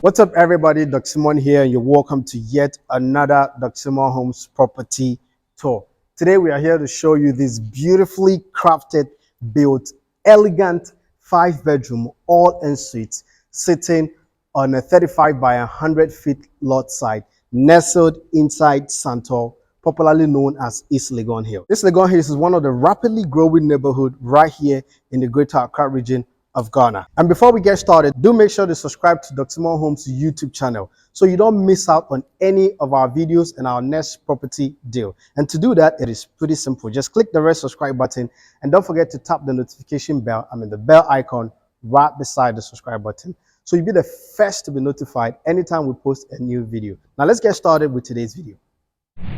What's up, everybody? Dr. Simon here, and you're welcome to yet another Dr. Simon Homes property tour. Today, we are here to show you this beautifully crafted, built, elegant 5-bedroom, all en suite, sitting on a 35 by 100 feet lot site, nestled inside Santor, popularly known as East Legon Hill. This Legon Hill is one of the rapidly growing neighborhood right here in the Greater Accra region of Ghana. And before we get started, do make sure to subscribe to Dr. Simon Homes YouTube channel so you don't miss out on any of our videos and our next property deal. And to do that, it is pretty simple. Just click the red subscribe button and don't forget to tap the notification bell, the bell icon right beside the subscribe button, so you'll be the first to be notified anytime we post a new video. Now let's get started with today's video.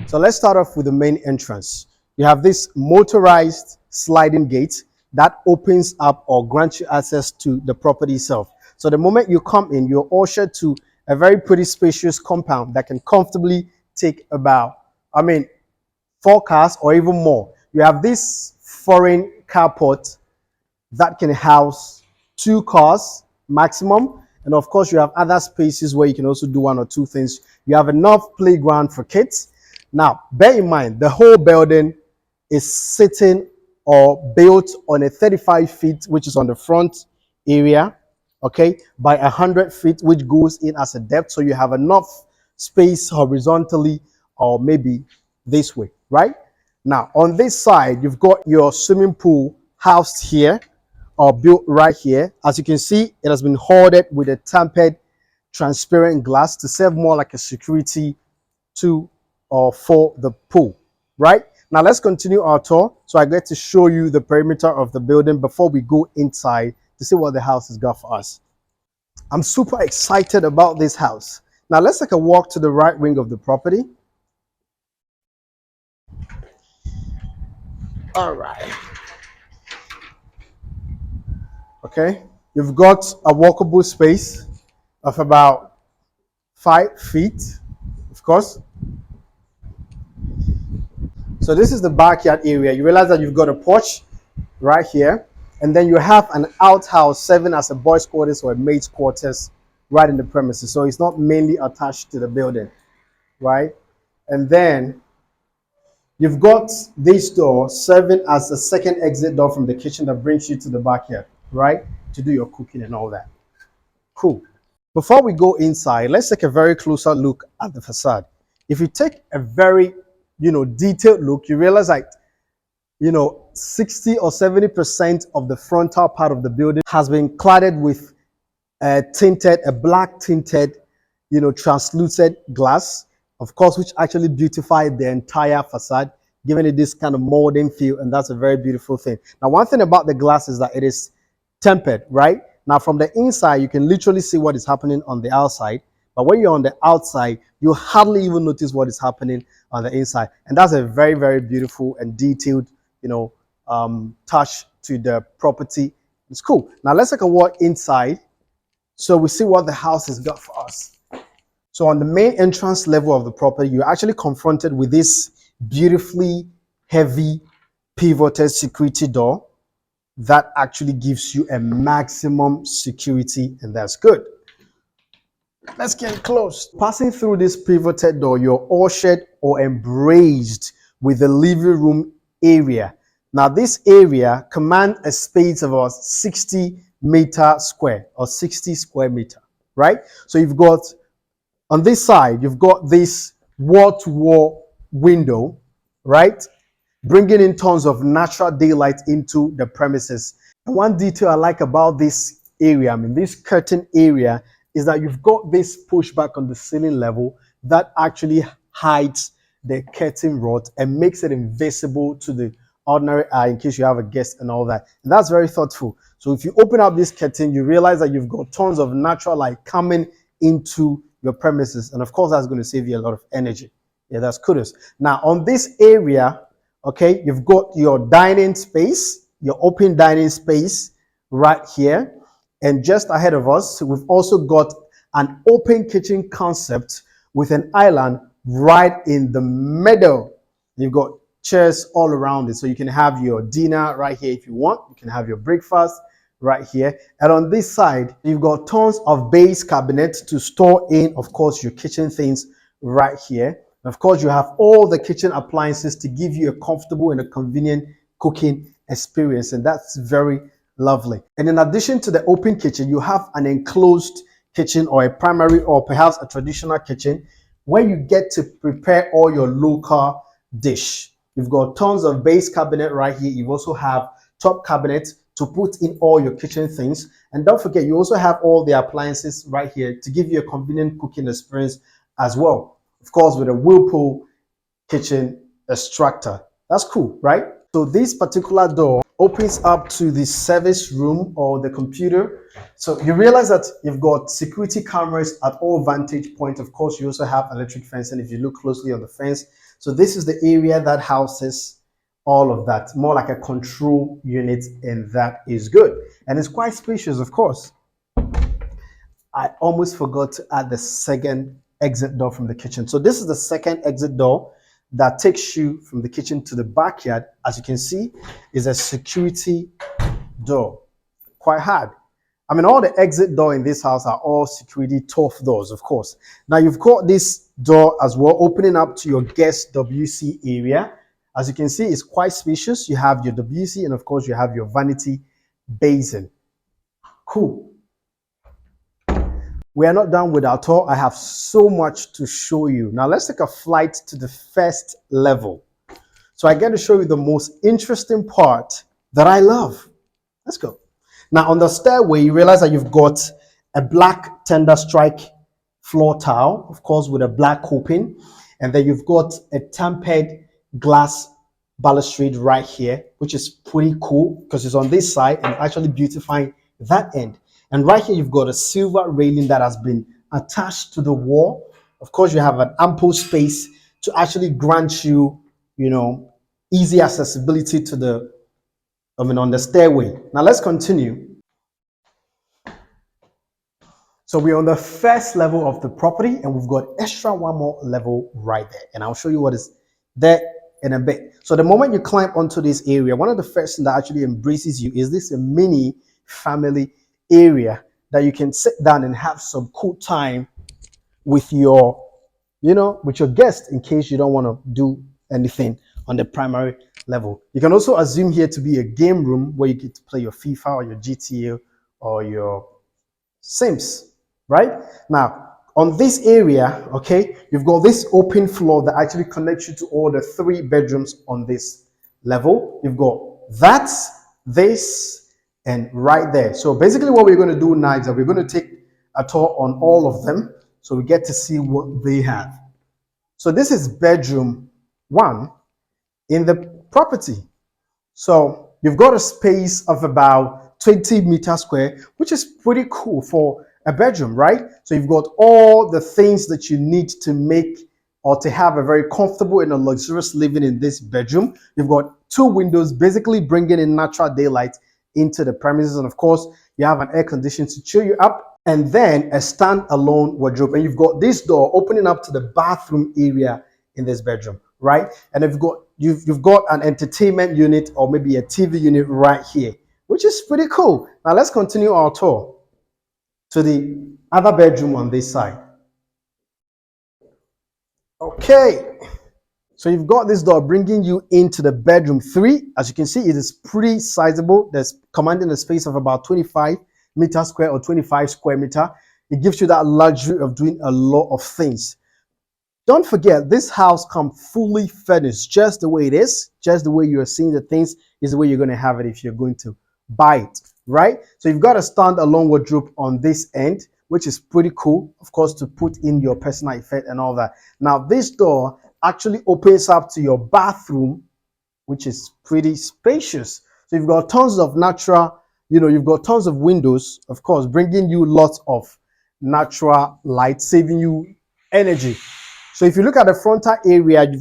So let's start off with the main entrance. You have this motorized sliding gate that opens up or grants you access to the property itself. So the moment you come in, you're ushered to a very pretty spacious compound that can comfortably take about, 4 cars or even more. You have this foreign carport that can house 2 cars maximum. And of course, you have other spaces where you can also do 1 or 2 things. You have enough playground for kids. Now, bear in mind, the whole building is sitting or built on a 35 feet, which is on the front area, okay, by 100 feet, which goes in as a depth. So you have enough space horizontally or maybe this way, right? Now, on this side, you've got your swimming pool housed here or built right here. As you can see, it has been hoarded with a tempered transparent glass to serve more like a security to or for the pool, right? Now let's continue our tour. So I get to show you the perimeter of the building before we go inside to see what the house has got for us. I'm super excited about this house. Now let's take a walk to the right wing of the property. All right. Okay, you've got a walkable space of about 5 feet, of course. So this is the backyard area. You realize that you've got a porch right here, and then you have an outhouse serving as a boys' quarters or a maid's quarters right in the premises. So it's not mainly attached to the building, right? And then you've got this door serving as a second exit door from the kitchen that brings you to the backyard, right? To do your cooking and all that. Cool. Before we go inside, let's take a very closer look at the facade. If you take a very detailed look, you realize that 60 or 70% of the frontal part of the building has been cladded with a black tinted translucent glass, of course, which actually beautified the entire facade, giving it this kind of modern feel, and that's a very beautiful thing. Now, one thing about the glass is that it is tempered, right? Now, from the inside, you can literally see what is happening on the outside. But when you're on the outside, you hardly even notice what is happening on the inside. And that's a very, very beautiful and detailed, touch to the property. It's cool. Now let's take a walk inside so we see what the house has got for us. So on the main entrance level of the property, you're actually confronted with this beautifully heavy pivoted security door that actually gives you a maximum security, and that's good. Let's get close. Passing through this pivoted door, you're ushered or embraced with the living room area. Now, this area commands a space of about 60 meter square or 60 square meter, right? So you've got, on this side, you've got this wall-to-wall window, right? Bringing in tons of natural daylight into the premises. And one detail I like about this area, this curtain area, is that you've got this pushback on the ceiling level that actually hides the curtain rod and makes it invisible to the ordinary eye in case you have a guest and all that. And that's very thoughtful. So if you open up this curtain, you realize that you've got tons of natural light coming into your premises. And of course, that's going to save you a lot of energy. Yeah, that's kudos. Now, on this area, okay, you've got your dining space, your open dining space right here. And just ahead of us, we've also got an open kitchen concept with an island right in the middle. You've got chairs all around it, so you can have your dinner right here if you want. You can have your breakfast, right here. And on this side, you've got tons of base cabinets to store in, of course, your kitchen things right here. And of course, you have all the kitchen appliances to give you a comfortable and a convenient cooking experience. And that's very lovely. And in addition to the open kitchen, you have an enclosed kitchen or a primary or perhaps a traditional kitchen where you get to prepare all your local dish. You've got tons of base cabinet right here. You also have top cabinets to put in all your kitchen things. And don't forget, you also have all the appliances right here to give you a convenient cooking experience as well. Of course, with a Whirlpool kitchen extractor. That's cool, right? So this particular door opens up to the service room or the computer. So you realize that you've got security cameras at all vantage points. Of course, you also have electric fencing if you look closely on the fence. So this is the area that houses all of that, more like a control unit, and that is good. And it's quite spacious, of course. I almost forgot to add the second exit door from the kitchen. So this is the second exit door that takes you from the kitchen to the backyard. As you can see, is a security door. Quite hard. I mean, all the exit door in this house are all security tough doors, of course. Now you've got this door as well, opening up to your guest WC area. As you can see, it's quite spacious. You have your WC and of course you have your vanity basin. Cool. We are not done with our tour. I have so much to show you. Now let's take a flight to the first level. So I get to show you the most interesting part that I love. Let's go. Now on the stairway, you realize that you've got a black tender strike floor tile, of course, with a black coping. And then you've got a tempered glass balustrade right here, which is pretty cool because it's on this side and actually beautifying that end. And right here, you've got a silver railing that has been attached to the wall. Of course, you have an ample space to actually grant you, easy accessibility to the, on the stairway. Now let's continue. So we're on the first level of the property and we've got extra one more level right there. And I'll show you what is there in a bit. So the moment you climb onto this area, one of the first things that actually embraces you is this mini family area that you can sit down and have some cool time with your, with your guests in case you don't want to do anything on the primary level. You can also assume here to be a game room where you get to play your FIFA or your GTA or your Sims, right? Now, on this area, okay, you've got this open floor that actually connects you to all the 3 bedrooms on this level. You've got that, this, and right there. So basically what we're going to do now is that we're going to take a tour on all of them so we get to see what they have. So this is bedroom 1 in the property. So you've got a space of about 20 meters square, which is pretty cool for a bedroom, right? So you've got all the things that you need to make or to have a very comfortable and a luxurious living in this bedroom. You've got 2 windows, basically bringing in natural daylight into the premises. And of course, you have an air conditioner to chill you up, and then a standalone wardrobe. And you've got this door opening up to the bathroom area in this bedroom, right? And you've got an entertainment unit or maybe a TV unit right here, which is pretty cool. Now let's continue our tour to the other bedroom on this side. Okay, so you've got this door bringing you into the bedroom 3. As you can see, it is pretty sizable. There's commanding a space of about 25 meters square or 25 square meter. It gives you that luxury of doing a lot of things. Don't forget, this house comes fully furnished, just the way it is, just the way you're seeing the things is the way you're going to have it if you're going to buy it, right? So you've got a standalone wardrobe on this end, which is pretty cool, of course, to put in your personal effect and all that. Now, this door actually opens up to your bathroom, which is pretty spacious. So you've got tons of natural, you've got tons of windows, of course, bringing you lots of natural light, saving you energy. So if you look at the frontal area,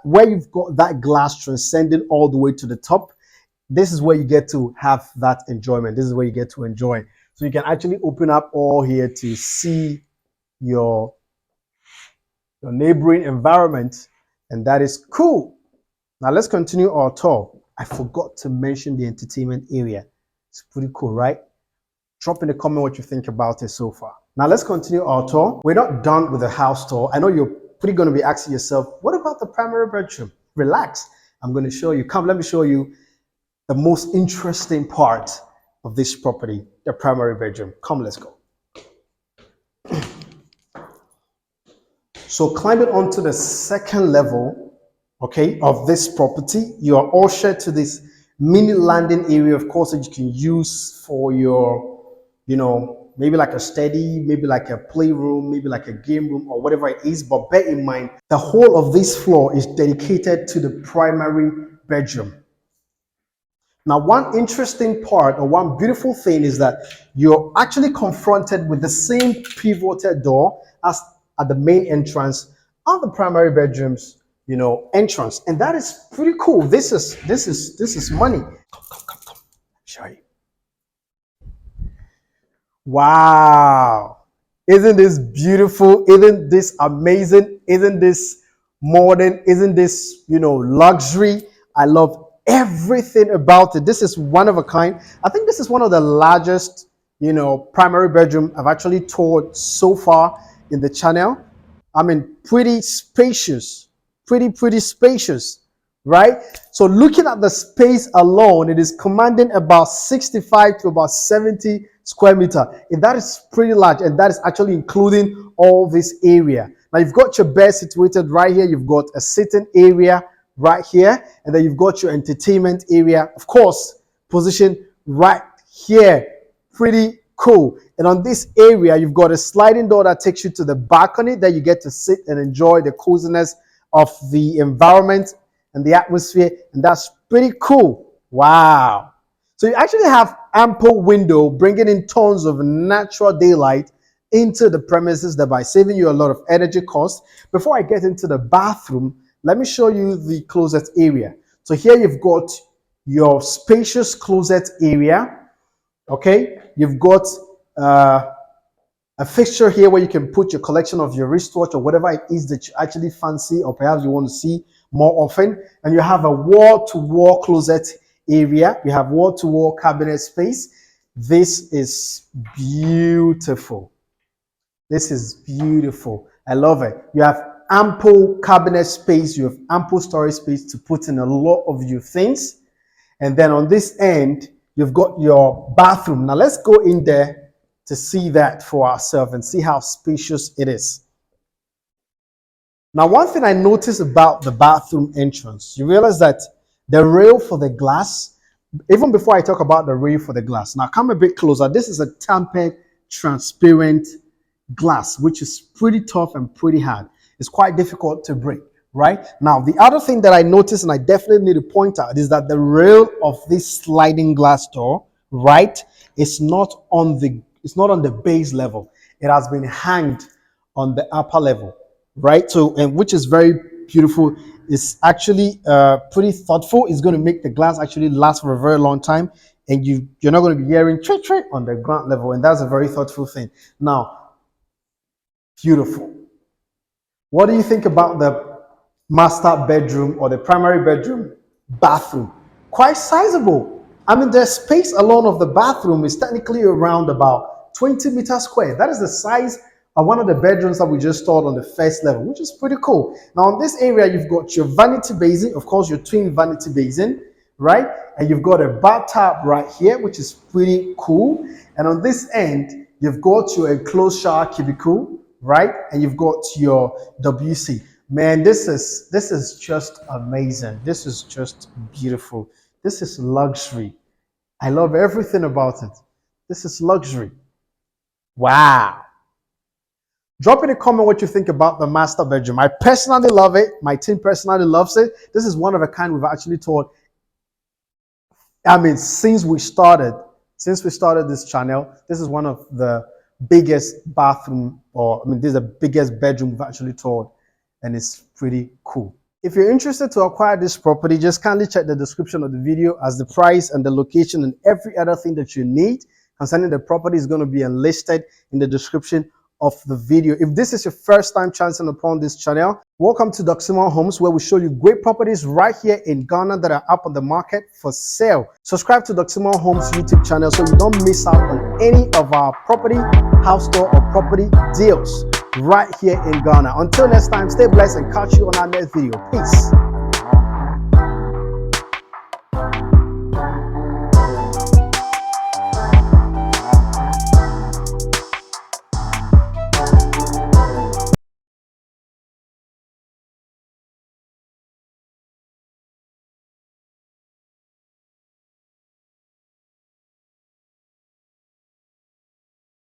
where you've got that glass transcending all the way to the top, this is where you get to have that enjoyment. This is where you get to enjoy. So you can actually open up all here to see your neighboring environment, and that is cool. Now let's continue our tour. I forgot to mention the entertainment area. It's pretty cool, right? Drop in the comment what you think about it so far. Now let's continue our tour. We're not done with the house tour. I know you're pretty going to be asking yourself, what about the primary bedroom? Relax. I'm going to show you. Come, let me show you the most interesting part of this property, the primary bedroom. Come, let's go. So climbing onto the second level, okay, of this property, you are ushered to this mini landing area, of course, that you can use for your, maybe like a study, maybe like a playroom, maybe like a game room or whatever it is. But bear in mind, the whole of this floor is dedicated to the primary bedroom. Now, one interesting part or one beautiful thing is that you're actually confronted with the same pivoted door as at the main entrance on the primary bedroom's, entrance, and that is pretty cool. This is money. Come. Show you. Wow! Isn't this beautiful? Isn't this amazing? Isn't this modern? Isn't this luxury? I love everything about it. This is one of a kind. I think this is one of the largest, primary bedroom I've actually toured so far in the channel. I mean, pretty spacious, pretty spacious, right? So looking at the space alone, it is commanding about 65 to about 70 square meter. And that is pretty large, and that is actually including all this area. Now you've got your bed situated right here. You've got a sitting area right here, and then you've got your entertainment area, of course, positioned right here. Pretty cool. And on this area, you've got a sliding door that takes you to the balcony. There you get to sit and enjoy the coziness of the environment and the atmosphere, and that's pretty cool. Wow. So you actually have ample window bringing in tons of natural daylight into the premises, thereby saving you a lot of energy costs. Before I get into the bathroom, let me show you the closet area. So here you've got your spacious closet area. Okay, you've got a fixture here where you can put your collection of your wristwatch or whatever it is that you actually fancy or perhaps you want to see more often. And you have a wall-to-wall closet area. You have wall-to-wall cabinet space. This is beautiful. This is beautiful. I love it. You have ample cabinet space. You have ample storage space to put in a lot of your things. And then on this end, you've got your bathroom. Now let's go in there to see that for ourselves and see how spacious it is. Now, one thing I noticed about the bathroom entrance, you realize that the rail for the glass, even before I talk about the rail for the glass, now come a bit closer. This is a tempered, transparent glass, which is pretty tough and pretty hard. It's quite difficult to break, right? Now, the other thing that I noticed, and I definitely need to point out, is that the rail of this sliding glass door, right, is not on the base level. It has been hanged on the upper level, right? So, and which is very beautiful. It's actually pretty thoughtful. It's going to make the glass actually last for a very long time, and you're not going to be hearing trick on the ground level, and that's a very thoughtful thing. Now, beautiful. What do you think about the master bedroom or the primary bedroom bathroom? Quite sizable. I mean, the space alone of the bathroom is technically around about 20 meters square. That is the size of one of the bedrooms that we just stored on the first level, which is pretty cool. Now, in this area, you've got your vanity basin, of course, your twin vanity basin, right? And you've got a bathtub right here, which is pretty cool. And on this end, you've got your enclosed shower cubicle, right? And you've got your WC. Man, this is just amazing. This is just beautiful. This is luxury. I love everything about it. This is luxury. Wow. Drop in a comment what you think about the master bedroom. I personally love it. My team personally loves it. This is one of a kind we've actually taught. I mean, since we started this channel, this is one of the biggest bathroom, or I mean, this is the biggest bedroom we've actually taught, and it's pretty cool. If you're interested to acquire this property, just kindly check the description of the video, as the price and the location and every other thing that you need concerning the property is going to be enlisted in the description of the video. If this is your first time chancing upon this channel, welcome to Doximo Homes, where we show you great properties right here in Ghana that are up on the market for sale. Subscribe to Doximo Homes YouTube channel so you don't miss out on any of our property, house tour, or property deals right here in Ghana. Until next time, stay blessed and catch you on our next video. Peace.